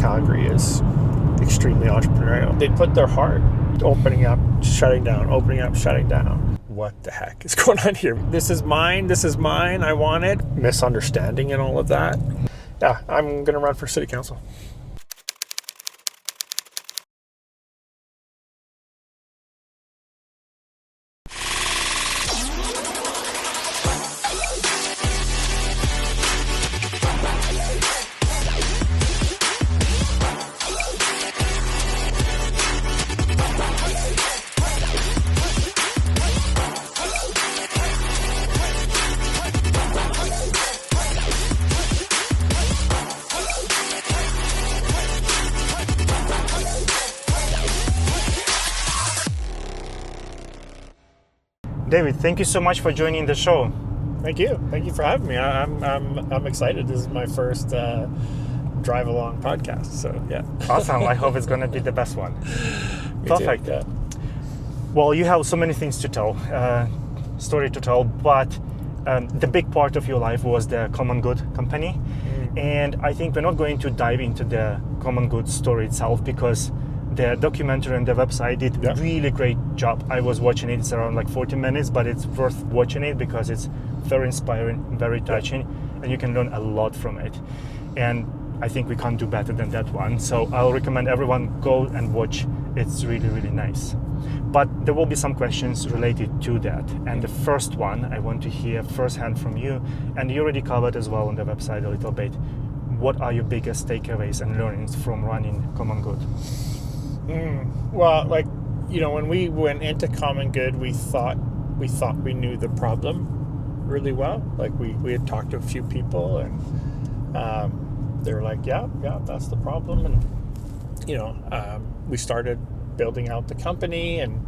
Calgary is extremely entrepreneurial. They put their heart opening up, shutting down, opening up, shutting down. What the heck is going on here? This is mine, I want it. Misunderstanding and all of that. Yeah, I'm going to run for city council. David, thank you so much for joining the show. Thank you for having me. I'm excited. This is my first drive along podcast, so yeah. Awesome. I hope it's going to be the best one. Perfect. Yeah. Well, you have so many things to tell, story to tell, but the big part of your life was the COMMONGOOD company. And I think we're not going to dive into the COMMONGOOD story itself because the documentary on the website did really great job. I was watching it. It's around like 40 minutes, but it's worth watching it because it's very inspiring, very touching, and you can learn a lot from it. And I think we can't do better than that one. So I'll recommend everyone go and watch. It's really, really nice. But there will be some questions related to that. And the first one I want to hear firsthand from you, and you already covered as well on the website a little bit. What are your biggest takeaways and learnings from running COMMONGOOD? Well, when we went into COMMONGOOD, we thought we knew the problem really well. Like we had talked to a few people, and they were like, yeah, that's the problem. And we started building out the company, and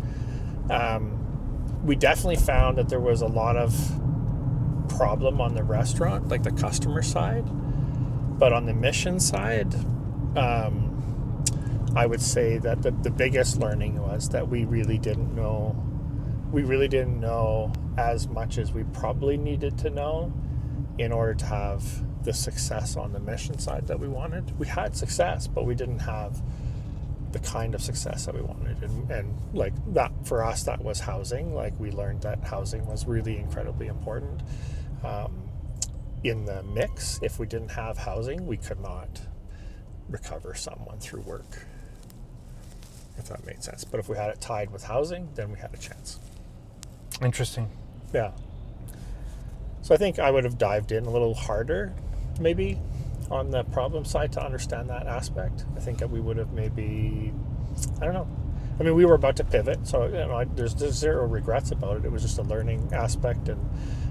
we definitely found that there was a lot of problem on the restaurant, like the customer side, but on the mission side, I would say that the biggest learning was that we really didn't know as much as we probably needed to know in order to have the success on the mission side that we wanted. We had success, but we didn't have the kind of success that we wanted. And like that, for us, that was housing. Like we learned that housing was really incredibly important in the mix. If we didn't have housing, we could not recover someone through work, if that made sense. But if we had it tied with housing, then we had a chance. Interesting. Yeah. So I think I would have dived in a little harder, maybe, on the problem side to understand that aspect. I think that we would have maybe, I don't know. I mean, we were about to pivot, so there's zero regrets about it. It was just a learning aspect, and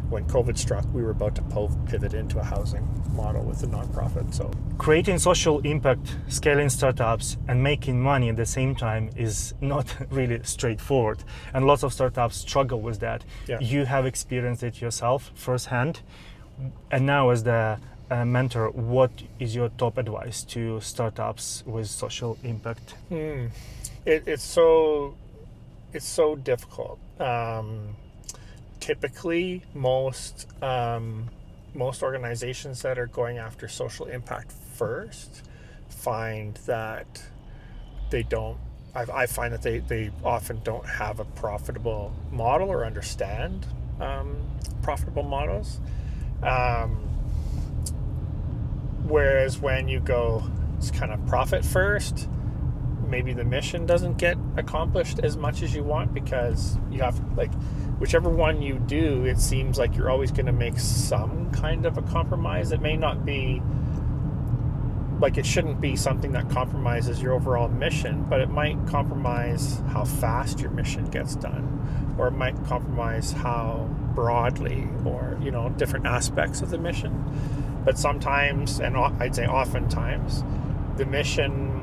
when COVID struck, we were about to pivot into a housing model with a nonprofit. So creating social impact, scaling startups, and making money at the same time is not really straightforward. And lots of startups struggle with that. Yeah. You have experienced it yourself firsthand. And now as the mentor, what is your top advice to startups with social impact? It's so difficult. Typically, most organizations that are going after social impact first find that they don't. I find that they often don't have a profitable model or understand profitable models. Whereas when you go kind of profit first, maybe the mission doesn't get accomplished as much as you want because you have, like, whichever one you do, it seems like you're always going to make some kind of a compromise. It may not be, like, it shouldn't be something that compromises your overall mission, but it might compromise how fast your mission gets done, or it might compromise how broadly, or, different aspects of the mission. But sometimes, and I'd say oftentimes, the mission,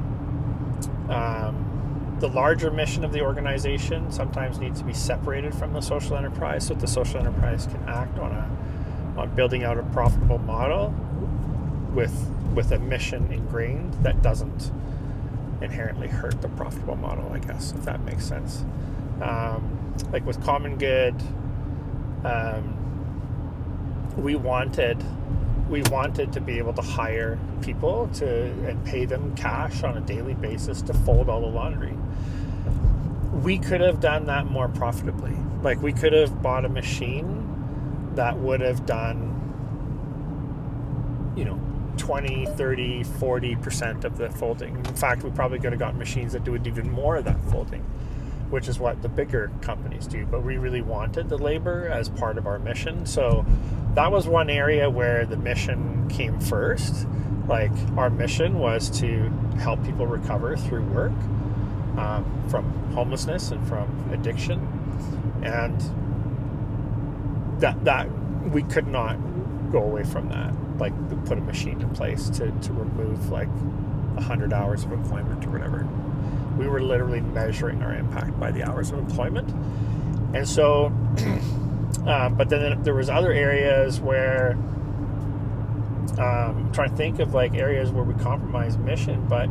the larger mission of the organization sometimes needs to be separated from the social enterprise, so that the social enterprise can act on building out a profitable model with a mission ingrained that doesn't inherently hurt the profitable model, I guess, if that makes sense. Like with COMMONGOOD, we wanted we wanted to be able to hire people and pay them cash on a daily basis to fold all the laundry. We could have done that more profitably. Like, we could have bought a machine that would have done, 20, 30, 40% of the folding. In fact, we probably could have gotten machines that do even more of that folding, which is what the bigger companies do. But we really wanted the labor as part of our mission. So that was one area where the mission came first. Like, our mission was to help people recover through work from homelessness and from addiction. And that we could not go away from that. Like, put a machine in place to remove like 100 hours of employment or whatever. We were literally measuring our impact by the hours of employment. And so, but then there was other areas where, I'm trying to think of like areas where we compromised mission, but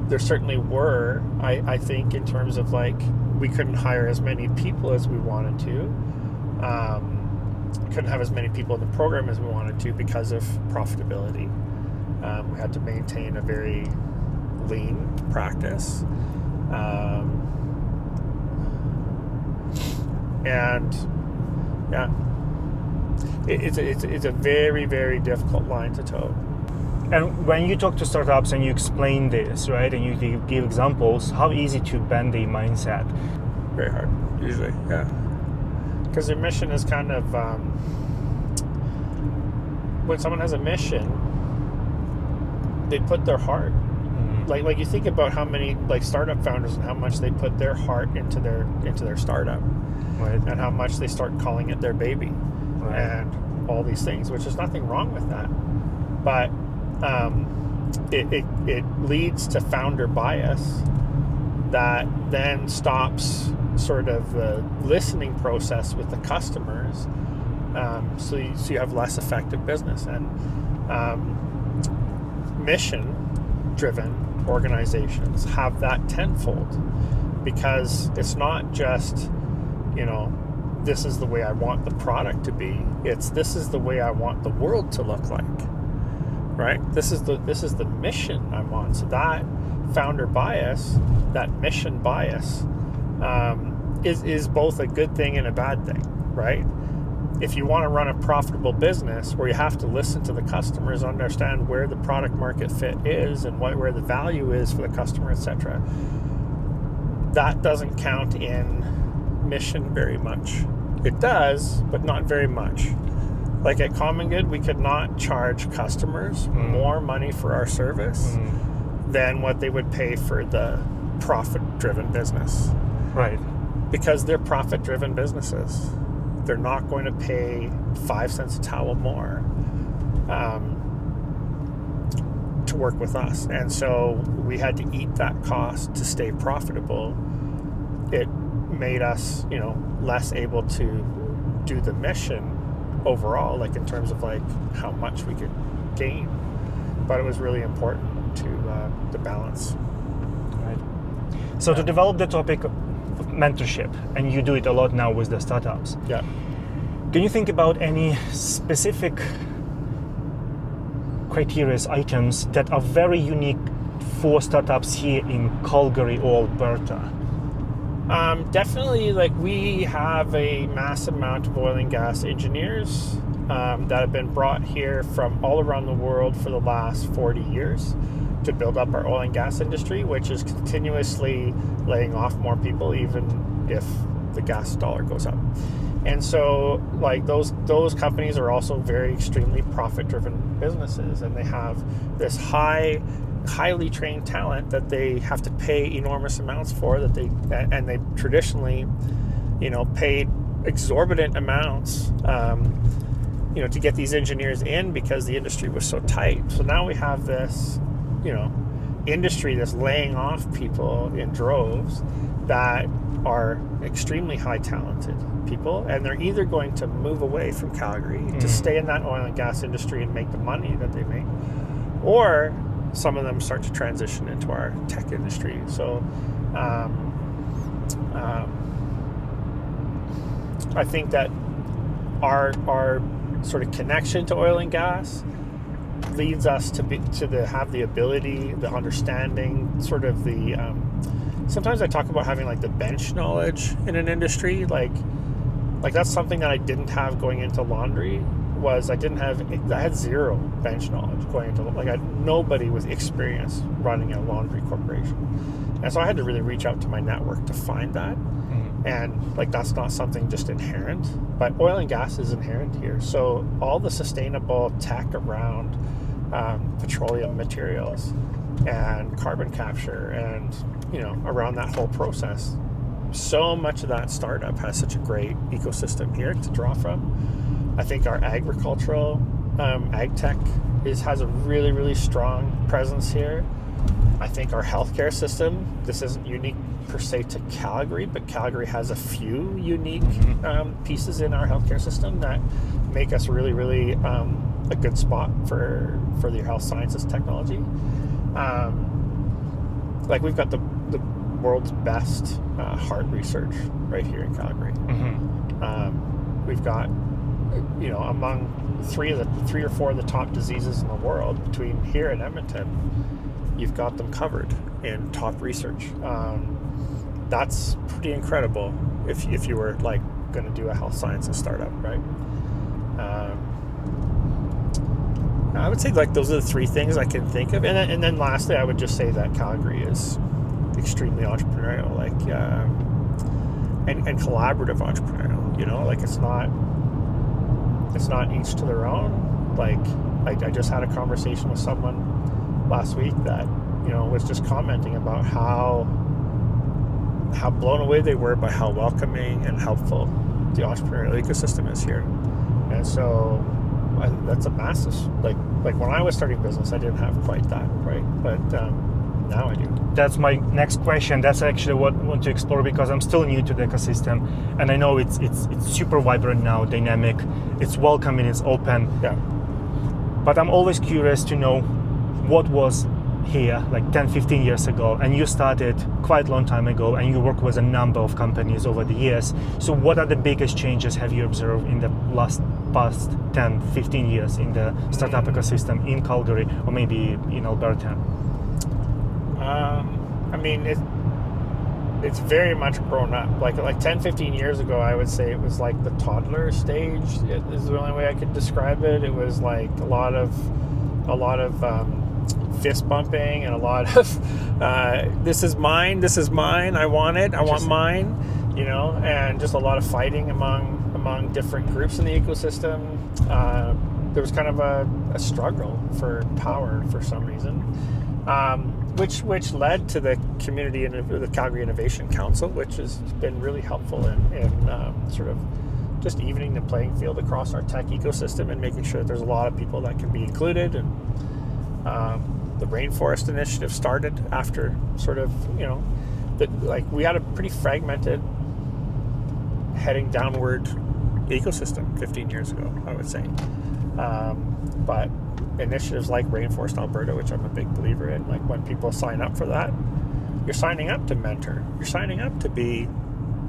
there certainly were, I think, in terms of like, we couldn't hire as many people as we wanted to. Couldn't have as many people in the program as we wanted to because of profitability. We had to maintain a very lean practice. And yeah, it's a very, very difficult line to toe. And when you talk to startups and you explain this, right, and you give examples, how easy to bend the mindset? Very hard, usually, yeah. Because their mission is kind of, when someone has a mission, they put their heart. Like you think about how many like startup founders and how much they put their heart into their startup, right, and how much they start calling it their baby, right, and all these things, which is nothing wrong with that, but it leads to founder bias that then stops sort of the listening process with the customers, so you have less effective business. And mission-driven organizations have that tenfold, because it's not just, this is the way I want the product to be. It's this is the way I want the world to look like, right? This is the mission I want. So that founder bias, that mission bias, is both a good thing and a bad thing, right? If you want to run a profitable business where you have to listen to the customers, understand where the product market fit is and where the value is for the customer, etc., that doesn't count in mission very much. It does, but not very much. Like at COMMONGOOD, we could not charge customers more money for our service than what they would pay for the profit-driven business. Right. Because they're profit-driven businesses. They're not going to pay 5 cents a towel more to work with us. And so we had to eat that cost to stay profitable. It made us, less able to do the mission overall, like in terms of like how much we could gain. But it was really important to balance. Right. So to develop the topic of mentorship, and you do it a lot now with the startups. Yeah. Can you think about any specific criteria, items that are very unique for startups here in Calgary or Alberta? Definitely, like we have a massive amount of oil and gas engineers that have been brought here from all around the world for the last 40 years to build up our oil and gas industry, which is continuously laying off more people, even if the gas dollar goes up. And so, like those companies are also very extremely profit-driven businesses, and they have this highly trained talent that they have to pay enormous amounts for. And they traditionally, paid exorbitant amounts, to get these engineers in because the industry was so tight. So now we have this, industry that's laying off people in droves that are extremely high talented people, and they're either going to move away from Calgary to stay in that oil and gas industry and make the money that they make, or some of them start to transition into our tech industry. So I think that our sort of connection to oil and gas leads us to have the ability, the understanding, sort of the. Sometimes I talk about having like the bench knowledge in an industry, like that's something that I didn't have going into laundry. I had zero bench knowledge going into nobody with experience running a laundry corporation, and so I had to really reach out to my network to find that. And like that's not something just inherent, but oil and gas is inherent here. So all the sustainable tech around petroleum materials and carbon capture and around that whole process, so much of that startup has such a great ecosystem here to draw from. I think our agricultural ag tech has a really, really strong presence here. I think our healthcare system, this isn't unique per se to Calgary, but Calgary has a few unique pieces in our healthcare system that make us really, really a good spot for the health sciences technology. Like we've got the world's best heart research right here in Calgary. We've got, among three or four of the top diseases in the world between here and Edmonton, you've got them covered in top research. That's pretty incredible if you were like going to do a health sciences startup, right? I would say like those are the three things I can think of, and then lastly, I would just say that Calgary is extremely entrepreneurial, and collaborative entrepreneurial. Like it's not each to their own. Like I just had a conversation with someone last week that was just commenting about how blown away they were by how welcoming and helpful the entrepreneurial ecosystem is here. And so that's a massive, like when I was starting business, I didn't have quite that, right? But now I do. That's my next question. That's actually what I want to explore, because I'm still new to the ecosystem, and I know it's super vibrant now, dynamic, it's welcoming, it's open. Yeah. But I'm always curious to know what was here like 10-15 years ago, and you started quite a long time ago, and you work with a number of companies over the years. So what are the biggest changes have you observed in the past 10-15 years in the startup ecosystem in Calgary or maybe in Alberta? I mean, it's very much grown up. Like 10-15 years ago, I would say it was like the toddler stage is the only way I could describe it. It was like a lot of fist bumping and a lot of this is mine, I want it, I want mine, and just a lot of fighting among different groups in the ecosystem. There was kind of a struggle for power for some reason, which led to the community and the Calgary Innovation Council, which has been really helpful in sort of just evening the playing field across our tech ecosystem and making sure that there's a lot of people that can be included. And the Rainforest Initiative started after sort of, we had a pretty fragmented heading downward ecosystem 15 years ago, I would say. But initiatives like Rainforest Alberta, which I'm a big believer in, like when people sign up for that, you're signing up to mentor, you're signing up to be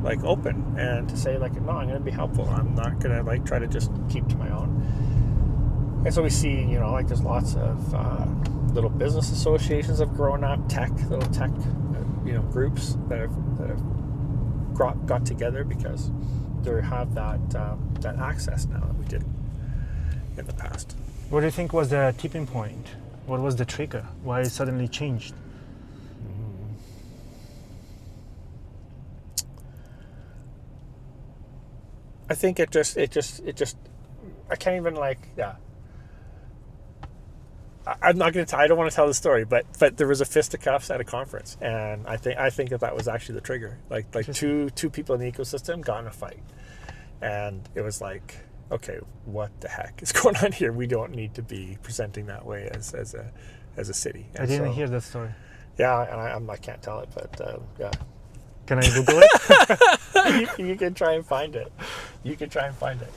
like open and to say like, no, I'm going to be helpful. I'm not going to like try to just keep to my own. And so we see, there's lots of little business associations have grown up, little tech, groups that have got together because they have that access now that we didn't in the past. What do you think was the tipping point? What was the trigger? Why it suddenly changed? I think it just I can't even I'm not going to I don't want to tell the story, but there was a fisticuffs at a conference, and I think that was actually the trigger. Like two people in the ecosystem got in a fight, and it was like, okay, what the heck is going on here? We don't need to be presenting that way as a city. And I didn't hear that story. Yeah, and I can't tell it, but yeah. Can I Google it? You can try and find it.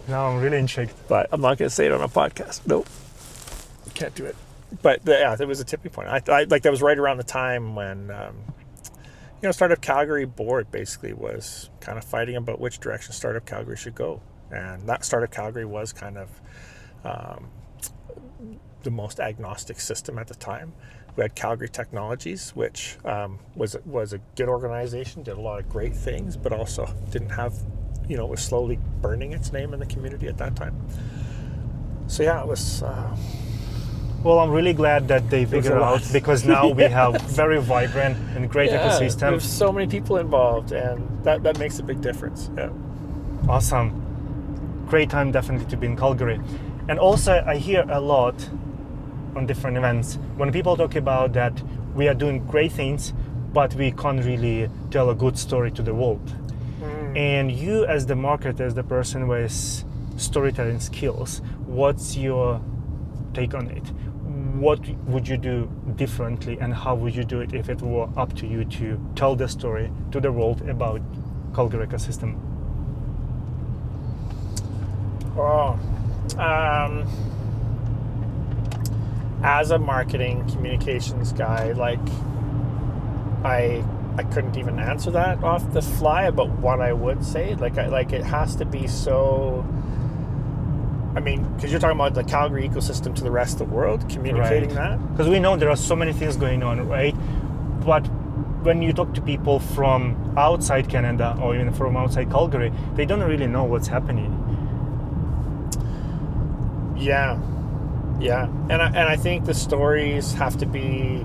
No, I'm really intrigued. But I'm not going to say it on a podcast. Nope. Can't do it. But there was a tipping point. I like that was right around the time when Startup Calgary board basically was kind of fighting about which direction Startup Calgary should go. And that Startup Calgary was kind of the most agnostic system at the time. We had Calgary Technologies, which was a good organization, did a lot of great things, but also didn't have, was slowly burning its name in the community at that time. So yeah, it was... Well, I'm really glad that they figured out, because now we have very vibrant and great ecosystem. There's so many people involved, and that makes a big difference. Yeah. Awesome. Great time definitely to be in Calgary. And also I hear a lot on different events when people talk about that we are doing great things, but we can't really tell a good story to the world. And you, as the marketer, as the person with storytelling skills, what's your take on it? What would you do differently, and how would you do it if it were up to you to tell the story to the world about Calgary ecosystem? As a marketing communications guy, like I couldn't even answer that off the fly, but what I would say, it has to be so... I mean, because you're talking about the Calgary ecosystem to the rest of the world, communicating that. Because we know there are so many things going on, right? But when you talk to people from outside Canada or even from outside Calgary, they don't really know what's happening. Yeah, and I think the stories have to be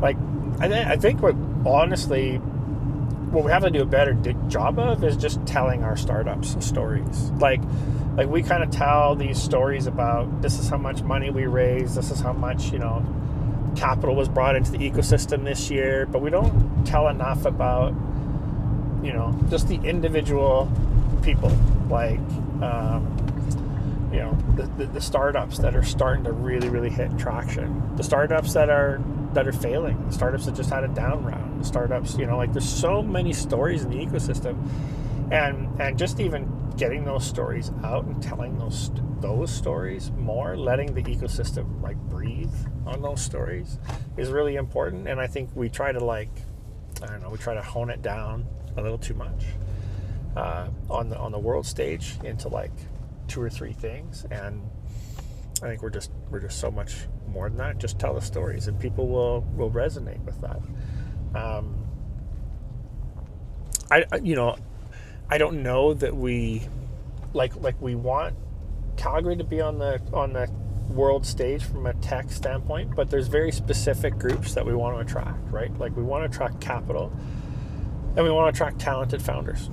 like... I think what we have to do a better job of is just telling our startups stories. Like we kind of tell these stories about, this is how much money we raised, this is how much, capital was brought into the ecosystem this year, but we don't tell enough about, just the individual people, like, the startups that are starting to really, really hit traction, the startups that are failing, the startups that just had a down round, the startups, there's so many stories in the ecosystem, and just even getting those stories out and telling those stories more, letting the ecosystem breathe on those stories is really important. And I think we try to we try to hone it down a little too much on the world stage into 2 or 3 things, and I think we're just so much more than that. Just tell the stories, and people will resonate with that. I don't know that we we want Calgary to be on the world stage from a tech standpoint, but there's very specific groups that we want to attract, right? Like, we want to attract capital, and we want to attract talented founders,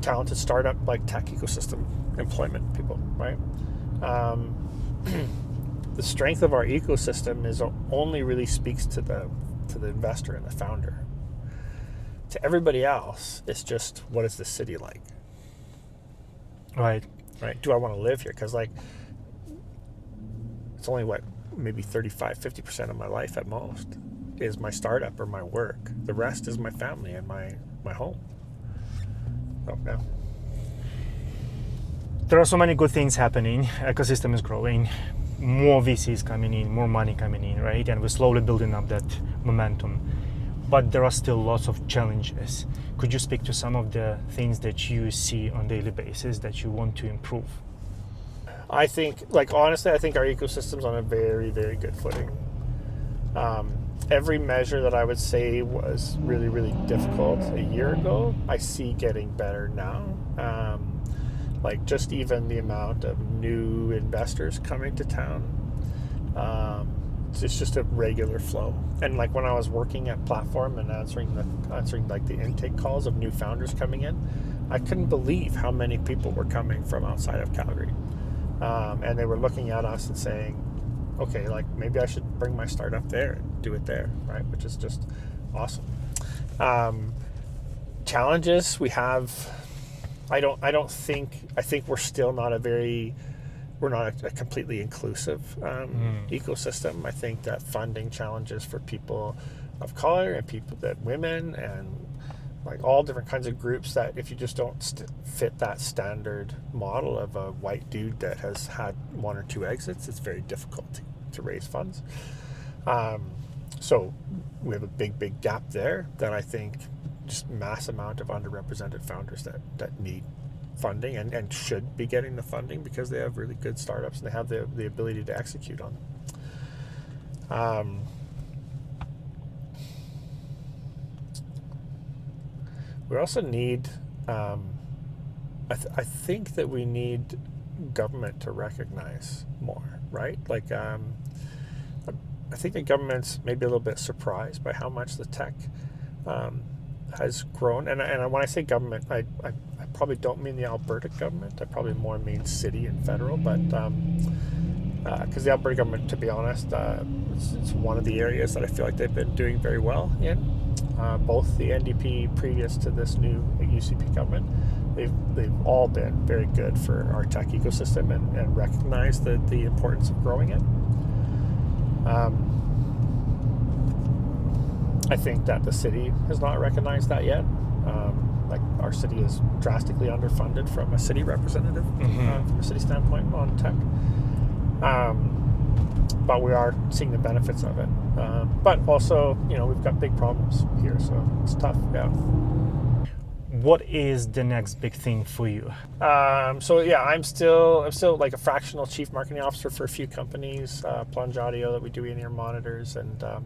talented startup tech ecosystem employment people, right? The strength of our ecosystem is only really speaks to the investor and the founder. To everybody else, it's just, what is the city like? Right. Do I want to live here? Because it's only maybe 35-50% of my life at most is my startup or my work. The rest is my family and my home. So, yeah. There are so many good things happening. Ecosystem is growing, more VCs coming in, more money coming in, right? And we're slowly building up that momentum. But there are still lots of challenges. Could you speak to some of the things that you see on a daily basis that you want to improve? I think, honestly, I think our ecosystem's on a very, very good footing. Every measure that I would say was really, really difficult a year ago, I see getting better now. Just even the amount of new investors coming to town. It's just a regular flow. And when I was working at Platform and answering the intake calls of new founders coming in, I couldn't believe how many people were coming from outside of Calgary. And they were looking at us and saying, okay, maybe I should bring my startup there and do it there, right? Which is just awesome. Challenges we have, I think we're still not we're not a completely inclusive ecosystem. I think that funding challenges for people of color and women and all different kinds of groups, that if you just don't fit that standard model of a white dude that has had 1 or 2 exits, it's very difficult to raise funds. So we have a big gap there that I think just mass amount of underrepresented founders that need funding and should be getting the funding because they have really good startups and they have the ability to execute on them. We also need, I think that we need government to recognize more, right? Like, I think the government's maybe a little bit surprised by how much the tech has grown. And when I say government, I probably don't mean the Alberta government. I probably more mean city and federal, but because the Alberta government, to be honest, it's one of the areas that I feel like they've been doing very well in. Both the NDP previous to this new UCP government, they've all been very good for our tech ecosystem and recognize the importance of growing it. I think that the city has not recognized that yet. Like our city is drastically underfunded from a city representative, from a city standpoint on tech. But we are seeing the benefits of it. But also, we've got big problems here, so it's tough. Yeah. What is the next big thing for you? I'm still like a fractional chief marketing officer for a few companies, Plunge Audio that we do in-ear monitors, and a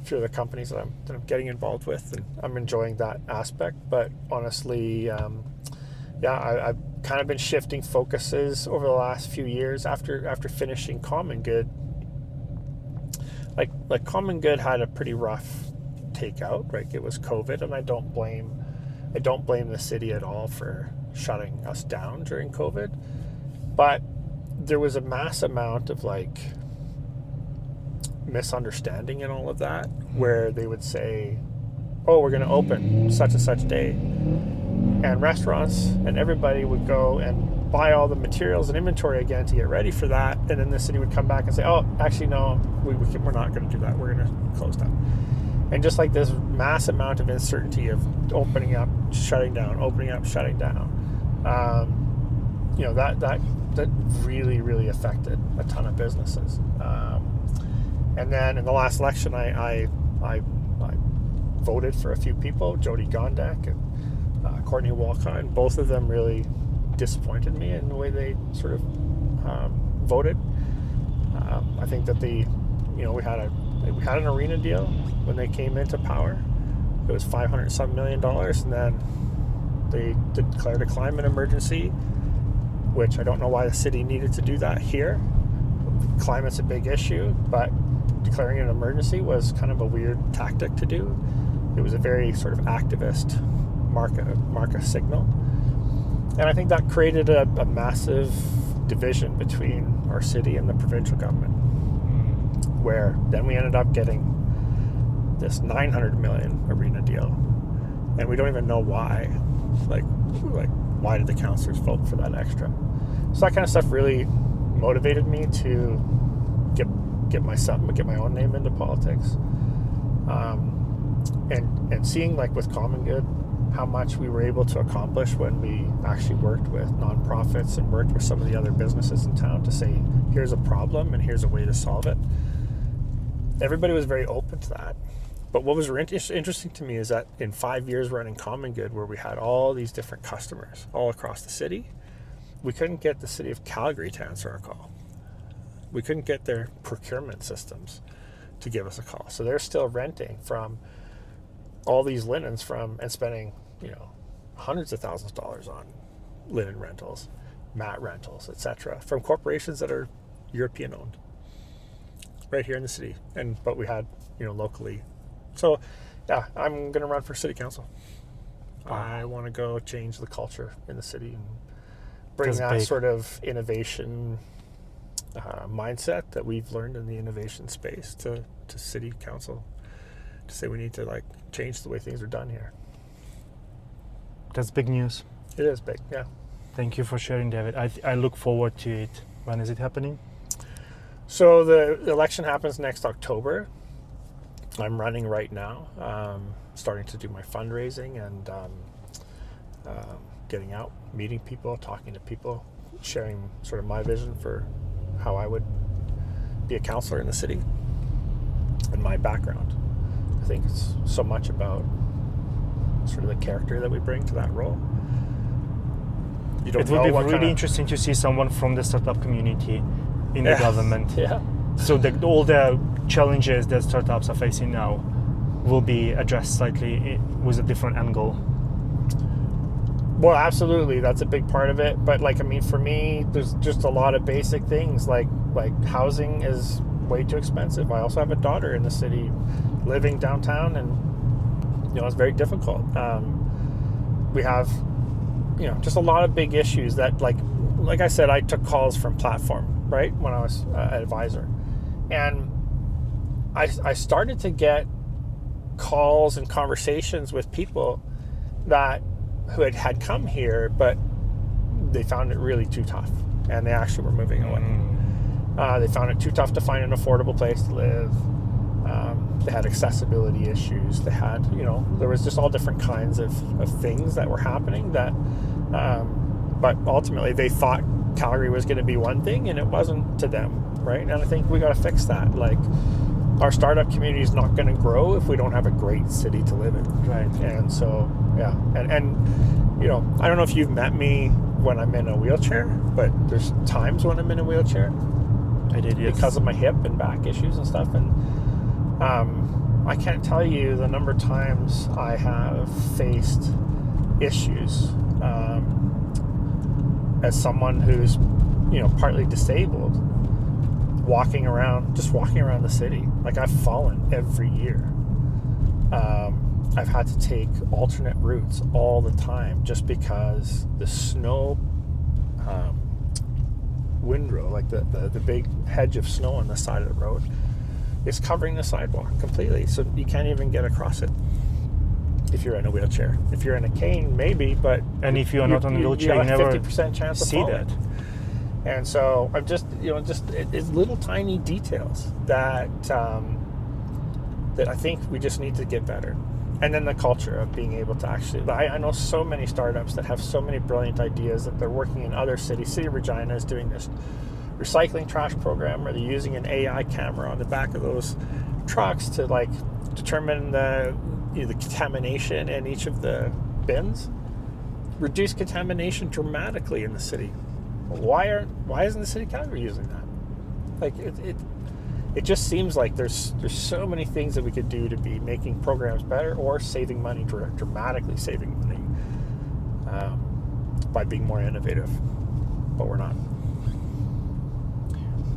few other companies that I'm getting involved with, and I'm enjoying that aspect. But honestly, I've kind of been shifting focuses over the last few years after finishing COMMONGOOD. Like COMMONGOOD had a pretty rough takeout, right? It was COVID, and I don't blame the city at all for shutting us down during COVID. But there was a mass amount of like misunderstanding in all of that, where they would say, oh, we're going to open such and such day, and restaurants and everybody would go and buy all the materials and inventory again to get ready for that, and then the city would come back and say, oh, actually no, we're not going to do that, we're going to close down. And just like this mass amount of uncertainty of opening up, shutting down, opening up, shutting down, that really, really affected a ton of businesses. And then in the last election, I voted for a few people, Jody Gondek and Courtney Walcott, and both of them really disappointed me in the way they sort of voted. I think that we had an arena deal when they came into power. It was $500 million, and then they declared a climate emergency, which I don't know why the city needed to do that here. Climate's a big issue, but declaring an emergency was kind of a weird tactic to do. It was a very sort of activist mark a signal. And I think that created a massive division between our city and the provincial government, where then we ended up getting this $900 million arena deal, and we don't even know why. Like why did the councillors vote for that extra? So that kind of stuff really motivated me to get my own name into politics, and seeing like with COMMONGOOD how much we were able to accomplish when we actually worked with nonprofits and worked with some of the other businesses in town to say, here's a problem and here's a way to solve it. Everybody was very open to that. But what was interesting to me is that in 5 years running COMMONGOOD, where we had all these different customers all across the city, we couldn't get the city of Calgary to answer our call. We couldn't get their procurement systems to give us a call. So they're still renting from all these linens and spending, hundreds of thousands of dollars on linen rentals, mat rentals, etc., from corporations that are European owned, right here in the city. But we had, locally. So, yeah, I'm going to run for city council. I want to go change the culture in the city and bring that sort of innovation mindset that we've learned in the innovation space to city council, to say we need to change the way things are done here. That's big news. It is big, yeah. Thank you for sharing, David. I look forward to it. When is it happening? So the election happens next October. I'm running right now, starting to do my fundraising and getting out, meeting people, talking to people, sharing sort of my vision for how I would be a councillor in the city and my background. I think it's so much about sort of the character that we bring to that role. you don't It know would be what really kind of, interesting to see someone from the startup community in the government. Yeah. So all the challenges that startups are facing now will be addressed slightly with a different angle. Well, absolutely, that's a big part of it. But like, I mean, for me, there's just a lot of basic things like housing is way too expensive. I also have a daughter in the city, living downtown, and it's very difficult. We have, just a lot of big issues that, like I said, I took calls from Platform, right, when I was an advisor, and I started to get calls and conversations with people who had come here, but they found it really too tough, and they actually were moving away. They found it too tough to find an affordable place to live. They had accessibility issues. They had, there was just all different kinds of things that were happening that, but ultimately they thought Calgary was going to be one thing, and it wasn't to them, right? And I think we got to fix that. Like, our startup community is not going to grow if we don't have a great city to live in. Right. And so, yeah. And I don't know if you've met me when I'm in a wheelchair, but there's times when I'm in a wheelchair. I did, yes. Because of my hip and back issues and stuff. And I can't tell you the number of times I have faced issues as someone who's, partly disabled, walking around the city. Like, I've fallen every year. I've had to take alternate routes all the time just because the snow windrow, like the big hedge of snow on the side of the road, is covering the sidewalk completely, so you can't even get across it if you're in a wheelchair. If you're in a cane, maybe, but if you're not on a wheelchair, you never 50% chance of see falling. that. And so I'm just, it's little tiny details that I think we just need to get better. And then the culture of being able to actually, I know so many startups that have so many brilliant ideas that they're working in other cities. City of Regina is doing this recycling trash program where they're using an AI camera on the back of those trucks to determine the contamination in each of the bins. Reduce contamination dramatically in the city. Why isn't the city of Calgary using that? Like, it just seems like there's so many things that we could do to be making programs better or saving money, dramatically saving money by being more innovative, but we're not.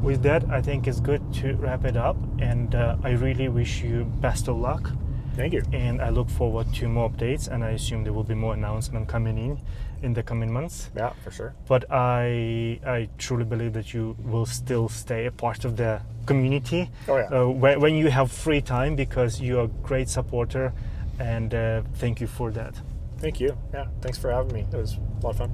With that, I think it's good to wrap it up, and I really wish you best of luck. Thank you. And I look forward to more updates, and I assume there will be more announcements coming in the coming months. Yeah, for sure. But I truly believe that you will still stay a part of the community. Oh, yeah. When you have free time, because you're a great supporter, and thank you for that. Thank you. Yeah, thanks for having me. It was a lot of fun.